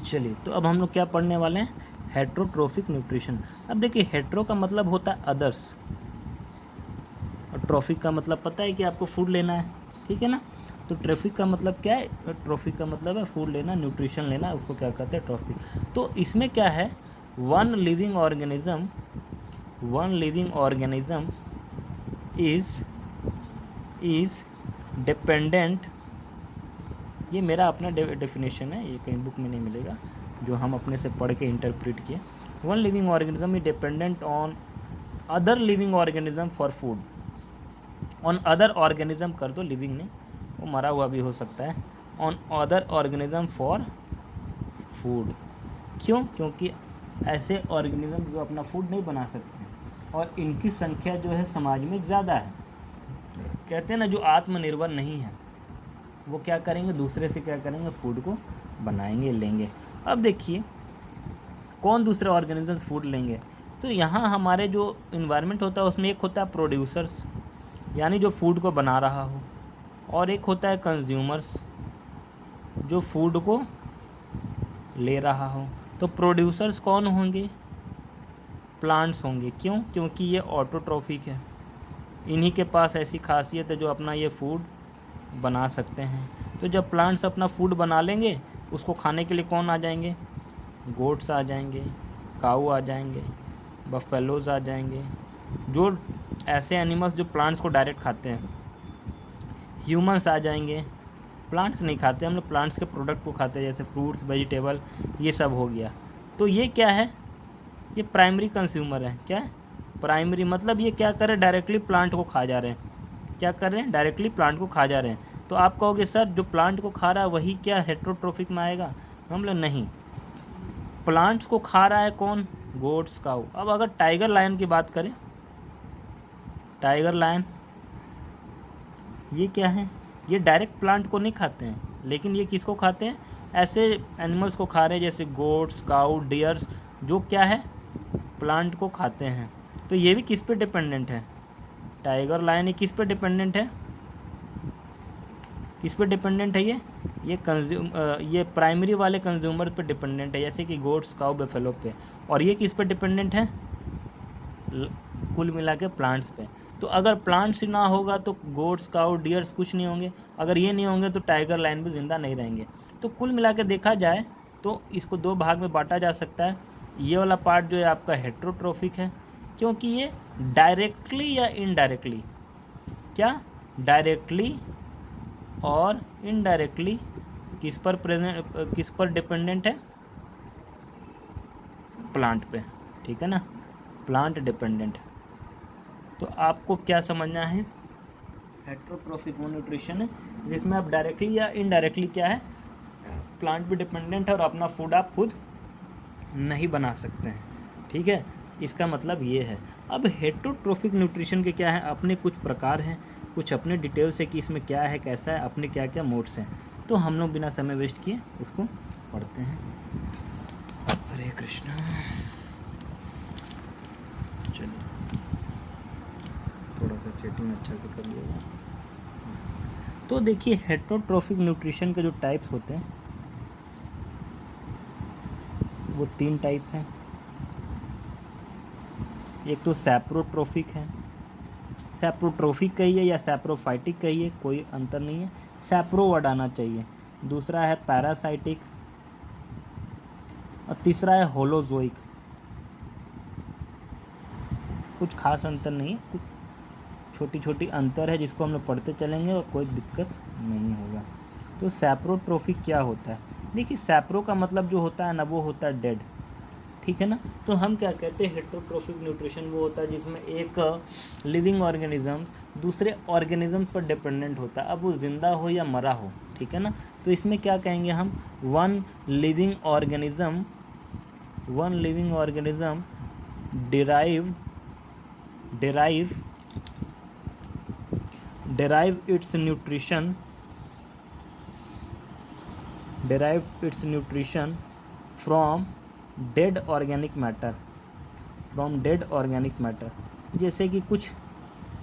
चलिए, तो अब हम लोग क्या पढ़ने वाले हैं, हेट्रोट्रोफिक न्यूट्रिशन। अब देखिए, हेट्रो का मतलब होता है अदर्स, और ट्रॉफिक का मतलब पता है कि आपको फूड लेना है, ठीक है ना। तो ट्रॉफिक का मतलब क्या है, ट्रॉफिक का मतलब है फूड लेना, न्यूट्रिशन लेना, उसको क्या कहते हैं, ट्रॉफिक। तो इसमें क्या है, one living organism, one living organism is dependent, ये मेरा अपना डेफिनेशन है, ये कहीं बुक में नहीं मिलेगा, जो हम अपने से पढ़ के इंटरप्रेट किए। One living organism is dependent on other living organism for food, on other organism कर दो, लिविंग नहीं, वो मरा हुआ भी हो सकता है, on other organism for food. क्यों? क्योंकि ऐसे ऑर्गेनिज्म जो अपना फूड नहीं बना सकते हैं और इनकी संख्या जो है समाज में ज़्यादा है। कहते हैं ना, जो आत्मनिर्भर नहीं है वो क्या करेंगे, दूसरे से क्या करेंगे, फूड को बनाएंगे, लेंगे। अब देखिए, कौन दूसरे ऑर्गेनिजम्स फूड लेंगे, तो यहाँ हमारे जो इन्वायरमेंट होता है उसमें एक होता है प्रोड्यूसर्स, यानी जो फूड को बना रहा हो, और एक होता है कंज्यूमर्स, जो फूड को ले रहा हो। तो प्रोड्यूसर्स कौन होंगे, प्लांट्स होंगे। क्यों? क्योंकि ये ऑटोट्रॉफिक है, इन्हीं के पास ऐसी खासियत है जो अपना ये फूड बना सकते हैं। तो जब प्लांट्स अपना फूड बना लेंगे, उसको खाने के लिए कौन आ जाएंगे, गोट्स आ जाएंगे, काऊ आ जाएंगे, बफेलोज आ जाएंगे, जो ऐसे एनिमल्स जो प्लांट्स को डायरेक्ट खाते हैं। ह्यूमंस आ जाएंगे, प्लांट्स नहीं खाते, हम लोग प्लांट्स के प्रोडक्ट को खाते हैं, जैसे फ्रूट्स, वेजिटेबल, ये सब हो गया। तो ये क्या है, ये प्राइमरी कंज्यूमर है। क्या है? प्राइमरी, मतलब ये क्या कर रहे हैं, डायरेक्टली प्लांट को खा जा रहे हैं। क्या कर रहे हैं, डायरेक्टली प्लांट को खा जा रहे हैं। तो आप कहोगे सर जो प्लांट को खा रहा है वही क्या हेट्रोट्रोफिक में आएगा, हम लोग नहीं, प्लांट्स को खा रहा है कौन, गोट्स, काऊ। अब अगर टाइगर लायन की बात करें, टाइगर लायन ये क्या है, ये डायरेक्ट प्लांट को नहीं खाते हैं, लेकिन ये किसको खाते हैं, ऐसे एनिमल्स को खा रहे हैं जैसे गोट्स, काऊ, डियर्स, जो क्या है, प्लांट को खाते हैं। तो ये भी किस पे डिपेंडेंट है, टाइगर लायन, ये किस पे डिपेंडेंट है, किस पे डिपेंडेंट है, ये प्राइमरी वाले कंज्यूमर पे डिपेंडेंट है, जैसे कि गोट्स, काऊ, बेफेलो पे। और ये किस पे डिपेंडेंट है, कुल मिला के प्लांट्स पे। तो अगर प्लांट्स ही ना होगा तो गोट्स, काऊ, डियर्स कुछ नहीं होंगे, अगर ये नहीं होंगे तो टाइगर लायन भी ज़िंदा नहीं रहेंगे। तो कुल मिला के देखा जाए तो इसको दो भाग में बांटा जा सकता है। ये वाला पार्ट जो है आपका हेट्रोट्रोफिक है, क्योंकि ये डायरेक्टली या इनडायरेक्टली, क्या, डायरेक्टली और इनडायरेक्टली किस पर डिपेंडेंट है, प्लांट पे, ठीक है ना, प्लांट डिपेंडेंट। तो आपको क्या समझना है, हेट्रोट्रोफिक वो न्यूट्रिशन है जिसमें आप डायरेक्टली या इनडायरेक्टली क्या है, प्लांट पे डिपेंडेंट है और अपना फूड आप खुद नहीं बना सकते हैं, ठीक है, इसका मतलब ये है। अब हेट्रोट्रोफिक न्यूट्रिशन के क्या है, अपने कुछ प्रकार हैं, कुछ अपने डिटेल्स है कि इसमें क्या है, कैसा है, अपने क्या क्या मोड्स हैं। तो हम लोग बिना समय वेस्ट किए उसको पढ़ते हैं। हरे कृष्णा। चलिए, थोड़ा सा सेटिंग अच्छा से कर लिएगा। तो देखिए, हेट्रोट्रोफिक न्यूट्रिशन के जो टाइप्स होते हैं वो 3 टाइप हैं। एक तो सैप्रोट्रोफिक है, सैप्रोट्रोफिक कहिए या सैप्रोफाइटिक कहिए, कोई अंतर नहीं है, सैप्रो वर्ड आना चाहिए। दूसरा है पैरासाइटिक, और तीसरा है होलोजोइक। कुछ खास अंतर नहीं है, कुछ छोटी छोटी अंतर है जिसको हम लोग पढ़ते चलेंगे और कोई दिक्कत नहीं होगा। तो सैप्रोट्रोफिक क्या होता है, देखिए सैप्रो का मतलब जो होता है ना वो होता है डेड, ठीक है ना। तो हम क्या कहते हैं, हेट्रोट्रोफिक न्यूट्रिशन वो होता है जिसमें एक लिविंग ऑर्गेनिज्म दूसरे ऑर्गेनिज्म पर डिपेंडेंट होता है, अब वो जिंदा हो या मरा हो, ठीक है ना। तो इसमें क्या कहेंगे हम, one living organism derive its nutrition from dead organic matter, जैसे कि कुछ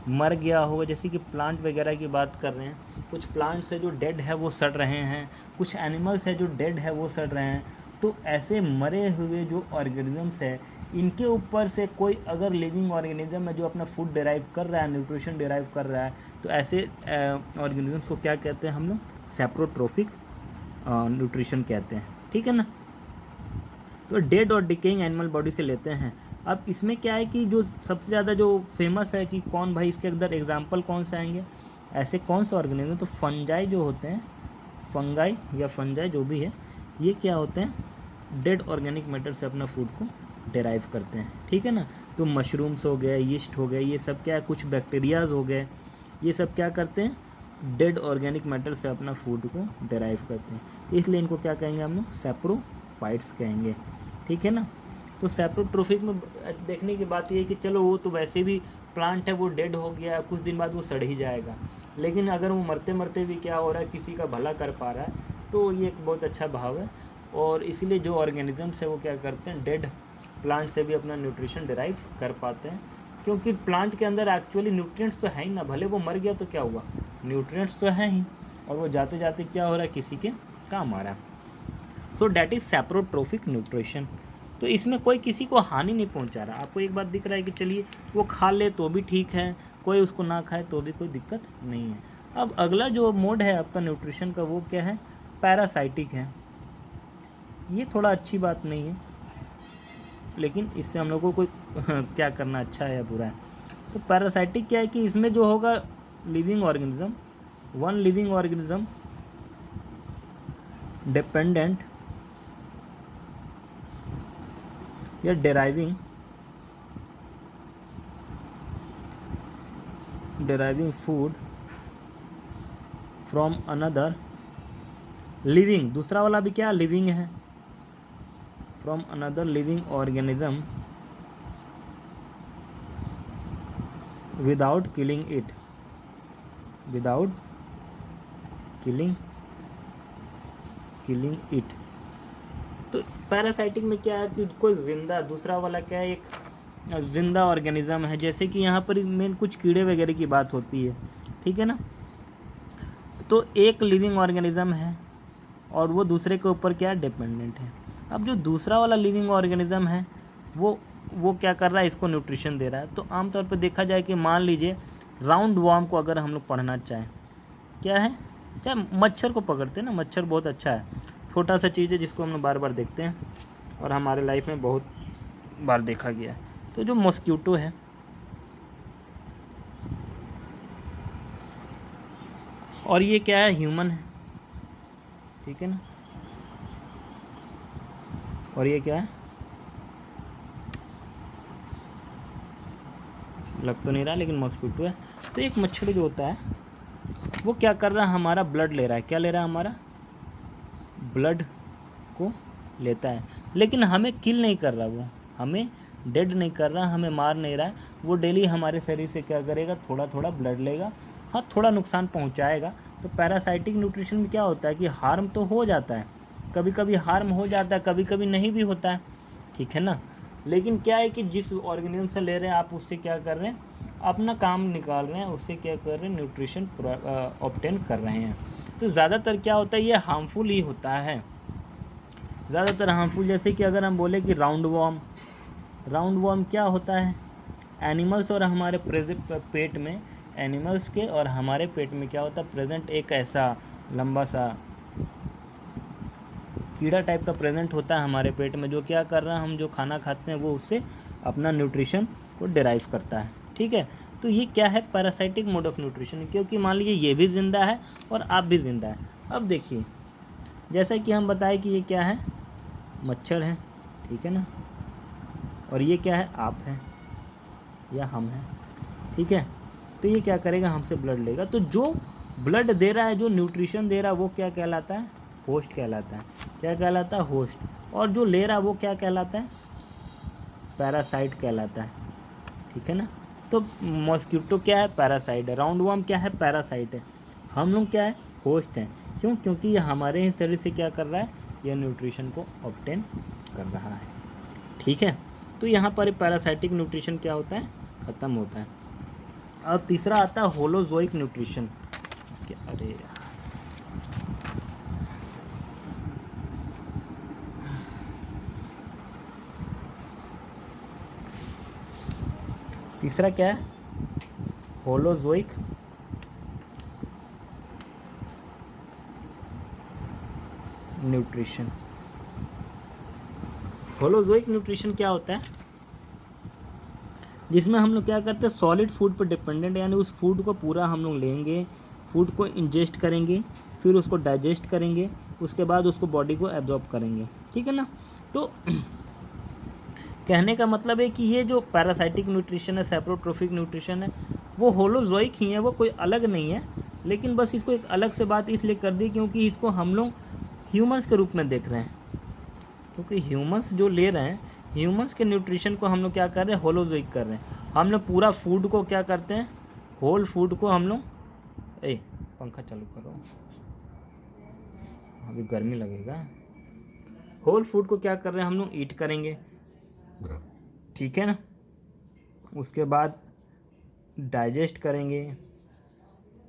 मर गया हो, जैसे कि प्लांट वगैरह की बात कर रहे हैं, कुछ प्लांट्स है जो डेड है वो सड़ रहे हैं, कुछ एनिमल्स है जो डेड है वो सड़ रहे हैं, तो ऐसे मरे हुए जो ऑर्गेनिजम्स है, इनके ऊपर से कोई अगर लिविंग ऑर्गेनिज्म है जो अपना फूड डिराइव कर रहा है, न्यूट्रिशन डिराइव कर रहा है, तो ऐसे ऑर्गेनिजम्स को क्या कहते हैं हम लोग? सेप्रोट्रोफिक न्यूट्रिशन कहते हैं। ठीक है ना। तो डेड और डिकेइंग एनिमल बॉडी से लेते हैं। अब इसमें क्या है कि जो सबसे ज़्यादा जो फेमस है कि कौन भाई, इसके अंदर एग्जाम्पल कौन से आएंगे, ऐसे कौन से ऑर्गेनिज्म? तो फंजाई जो होते हैं, फंगाई या फंजाई जो भी है, ये क्या होते हैं? डेड ऑर्गेनिक मैटर से अपना फूड को डिराइव करते हैं। ठीक है ना। तो मशरूम्स हो गए, यीस्ट हो गए, ये सब क्या है? कुछ बैक्टीरियाज हो गए, ये सब क्या करते हैं? डेड ऑर्गेनिक मैटर से अपना फूड को डिराइव करते हैं। इसलिए इनको क्या कहेंगे हम लोग? सैप्रोफाइट्स कहेंगे। ठीक है ना। तो सैप्रोट्रोफिक में देखने की बात ये है कि चलो वो तो वैसे भी प्लांट है, वो डेड हो गया, कुछ दिन बाद वो सड़ ही जाएगा, लेकिन अगर वो मरते मरते भी क्या हो रहा है, किसी का भला कर पा रहा है, तो ये एक बहुत अच्छा भाव है। और इसीलिए जो ऑर्गेनिजम्स है वो क्या करते हैं? डेड प्लांट से भी अपना न्यूट्रिशन डिराइव कर पाते हैं, क्योंकि प्लांट के अंदर एक्चुअली न्यूट्रिएंट्स तो है ही ना। भले वो मर गया तो क्या हुआ, न्यूट्रिएंट्स तो है ही, और वो जाते जाते क्या हो रहा है? किसी के काम आ रहा है। So that is saprotrophic nutrition. तो इसमें कोई किसी को हानि नहीं पहुंचा रहा। आपको एक बात दिख रहा है कि चलिए वो खा ले तो भी ठीक है, कोई उसको ना खाए तो भी कोई दिक्कत नहीं है। अब अगला जो मोड है आपका न्यूट्रिशन का, वो क्या है? पैरासाइटिक है। ये थोड़ा अच्छी बात नहीं है, लेकिन इससे हम लोग को कोई क्या करना, अच्छा है या बुरा है। तो पैरासाइटिक क्या है कि इसमें जो होगा living organism, one living organism dependent या deriving food from another living, दूसरा वाला भी क्या लिविंग है, from another living organism without killing it, without killing it. तो पैरासाइटिक में क्या है कि कोई जिंदा, दूसरा वाला क्या है? एक जिंदा ऑर्गेनिज्म है। जैसे कि यहाँ पर मेन कुछ कीड़े वगैरह की बात होती है। ठीक है ना। तो एक लिविंग ऑर्गेनिज्म है और वो दूसरे के ऊपर क्या डिपेंडेंट है। अब जो दूसरा वाला लिविंग ऑर्गेनिज्म है वो क्या कर रहा है? इसको न्यूट्रिशन दे रहा है। तो आमतौर पर देखा जाए कि मान लीजिए राउंड वॉर्म को अगर हम लोग पढ़ना चाहें, क्या है? चाहे मच्छर को पकड़ते हैं ना, मच्छर बहुत अच्छा है, छोटा सा चीज़ है जिसको हम लोग बार बार देखते हैं और हमारे लाइफ में बहुत बार देखा गया है। तो जो मॉस्किटो है, और ये क्या है? ह्यूमन है। ठीक है ना। और ये क्या है? लग तो नहीं रहा, लेकिन मॉस्किटो है। तो एक मच्छर जो होता है वो क्या कर रहा है? हमारा ब्लड ले रहा है। क्या ले रहा है? हमारा ब्लड को लेता है, लेकिन हमें किल नहीं कर रहा, वो हमें डेड नहीं कर रहा, हमें मार नहीं रहा है। वो डेली हमारे शरीर से क्या करेगा? थोड़ा थोड़ा ब्लड लेगा, हाँ थोड़ा नुकसान पहुंचाएगा। तो पैरासाइटिक न्यूट्रिशन में क्या होता है कि हार्म तो हो जाता है, कभी कभी हार्म हो जाता है, कभी कभी नहीं भी होता है। ठीक है ना। लेकिन क्या है कि जिस ऑर्गेनिज्म से ले रहे हैं आप, उससे क्या कर रहे हैं? अपना काम निकाल रहे हैं, उससे क्या कर रहे हैं? न्यूट्रिशन ऑब्टेन कर रहे हैं। तो ज़्यादातर क्या होता है? ये हार्मफुल ही होता है, ज़्यादातर हार्मफुल। जैसे कि अगर हम बोले कि राउंड वॉर्म क्या होता है? एनिमल्स और हमारे पेट में, एनिमल्स के और हमारे पेट में क्या होता है? प्रेजेंट एक ऐसा लंबा सा कीड़ा टाइप का प्रेजेंट होता है हमारे पेट में, जो क्या कर रहा है? हम जो खाना खाते हैं वो उससे अपना न्यूट्रिशन को डिराइव करता है। ठीक है। तो ये क्या है? पैरासाइटिक मोड ऑफ न्यूट्रिशन, क्योंकि मान लीजिए ये भी ज़िंदा है और आप भी ज़िंदा है। अब देखिए, जैसा कि हम बताएं कि ये क्या है? मच्छर है। ठीक है ना। और ये क्या है? आप हैं या हम हैं। ठीक है। तो ये क्या करेगा? हमसे ब्लड लेगा। तो जो ब्लड दे रहा है, जो न्यूट्रिशन दे रहा है, वो क्या कहलाता है? होस्ट कहलाता है। क्या कहलाता है? होस्ट। और जो ले रहा है वो क्या कहलाता है? पैरासाइट कहलाता है। ठीक है ना। तो मॉस्किटो क्या है? पैरासाइट है। राउंड वॉर्म क्या है? पैरासाइट है। हम लोग क्या है? होस्ट हैं। क्यों? क्योंकि ये हमारे ही शरीर से क्या कर रहा है? यह न्यूट्रिशन को ऑब्टेन कर रहा है। ठीक है। तो यहाँ पर पैरासाइटिक न्यूट्रिशन क्या होता है? ख़त्म होता है। अब तीसरा आता है होलोजोइक न्यूट्रिशन। अरे तीसरा क्या है, होलोजोइक न्यूट्रिशन। होलोजोइक न्यूट्रिशन क्या होता है, जिसमें हम लोग क्या करते हैं, सॉलिड फूड पर डिपेंडेंट, यानी उस फूड को पूरा हम लोग लेंगे, फूड को इंजेस्ट करेंगे, फिर उसको डाइजेस्ट करेंगे, उसके बाद उसको बॉडी को एब्जॉर्ब करेंगे, ठीक है ना। तो कहने का मतलब है कि ये जो पैरासाइटिक न्यूट्रिशन है, सेप्रोट्रोफिक न्यूट्रिशन है, वो होलोजोइक ही है, वो कोई अलग नहीं है। लेकिन बस इसको एक अलग से बात इसलिए कर दी क्योंकि इसको हम लोग ह्यूमंस के रूप में देख रहे हैं, क्योंकि ह्यूमंस जो ले रहे हैं, ह्यूमंस के न्यूट्रिशन को हम लोग क्या कर रहे हैं, होलोजोइक कर रहे हैं। हम लोग पूरा फूड को क्या करते हैं, होल फूड को हम लोग, पंखा चालू करो, अभी गर्मी लगेगा। होल फूड को क्या कर रहे हैं, हम लोग ईट करेंगे, ठीक है ना। उसके बाद डाइजेस्ट करेंगे,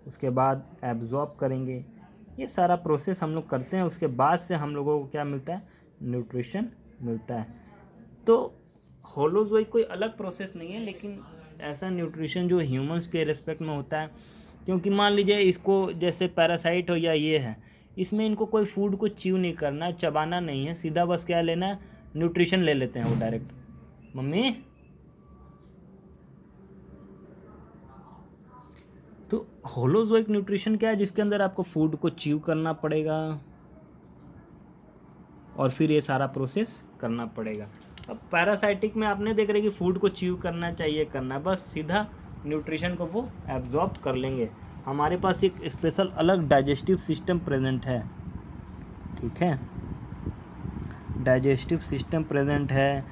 उसके बाद एब्जॉर्ब करेंगे, ये सारा प्रोसेस हम लोग करते हैं। उसके बाद से हम लोगों को क्या मिलता है, न्यूट्रिशन मिलता है। तो होलोजोइक कोई अलग प्रोसेस नहीं है, लेकिन ऐसा न्यूट्रिशन जो ह्यूमंस के रिस्पेक्ट में होता है, क्योंकि मान लीजिए इसको जैसे पैरासाइट हो या ये है, इसमें इनको कोई फूड को च्यू नहीं करना, चबाना नहीं है, सीधा बस क्या लेना है, न्यूट्रिशन ले लेते हैं वो डायरेक्ट। मम्मी, तो होलोजोइक न्यूट्रिशन क्या है, जिसके अंदर आपको फूड को च्यू करना पड़ेगा और फिर ये सारा प्रोसेस करना पड़ेगा। अब पैरासाइटिक में आपने देख रहे कि फूड को च्यू करना चाहिए, करना, बस सीधा न्यूट्रिशन को वो एब्जॉर्ब कर लेंगे। हमारे पास एक स्पेशल अलग डाइजेस्टिव सिस्टम प्रेजेंट है, ठीक है, डाइजेस्टिव सिस्टम प्रेजेंट है,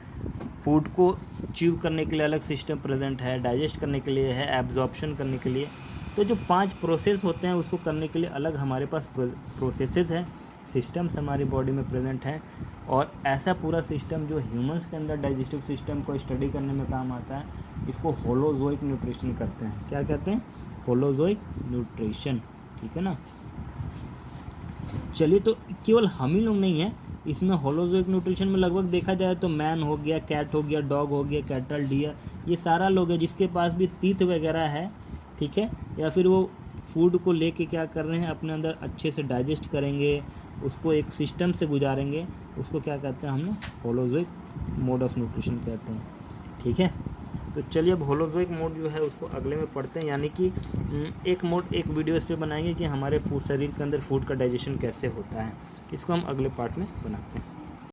फूड को च्यू करने के लिए अलग सिस्टम प्रेजेंट है, डाइजेस्ट करने के लिए है, एब्जॉर्प्शन करने के लिए। तो जो 5 प्रोसेस होते हैं उसको करने के लिए अलग हमारे पास प्रोसेसेस हैं, सिस्टम्स हमारी बॉडी में प्रेजेंट हैं। और ऐसा पूरा सिस्टम जो ह्यूमंस के अंदर डाइजेस्टिव सिस्टम को स्टडी करने में काम आता है, इसको होलोजोइक न्यूट्रिशन करते हैं। क्या कहते हैं, होलोजोइक न्यूट्रिशन, ठीक है ना। चलिए, तो केवल हम ही लोग नहीं हैं इसमें, होलोजोइक न्यूट्रिशन में लगभग देखा जाए तो मैन हो गया, कैट हो गया, डॉग हो गया, कैटल, डियर, ये सारा लोग है जिसके पास भी टीथ वगैरह है, ठीक है, या फिर वो फूड को लेके क्या कर रहे हैं, अपने अंदर अच्छे से डाइजेस्ट करेंगे, उसको एक सिस्टम से गुजारेंगे, उसको क्या कहते हैं हम लोग, होलोजोइक मोड ऑफ न्यूट्रिशन कहते हैं, ठीक है। तो चलिए, अब होलोजोइक मोड जो है उसको अगले में पढ़ते हैं, यानी कि एक मोड एक वीडियो इस पर बनाएंगे कि हमारे शरीर के अंदर फूड का डाइजेशन कैसे होता है, इसको हम अगले पार्ट में बनाते हैं।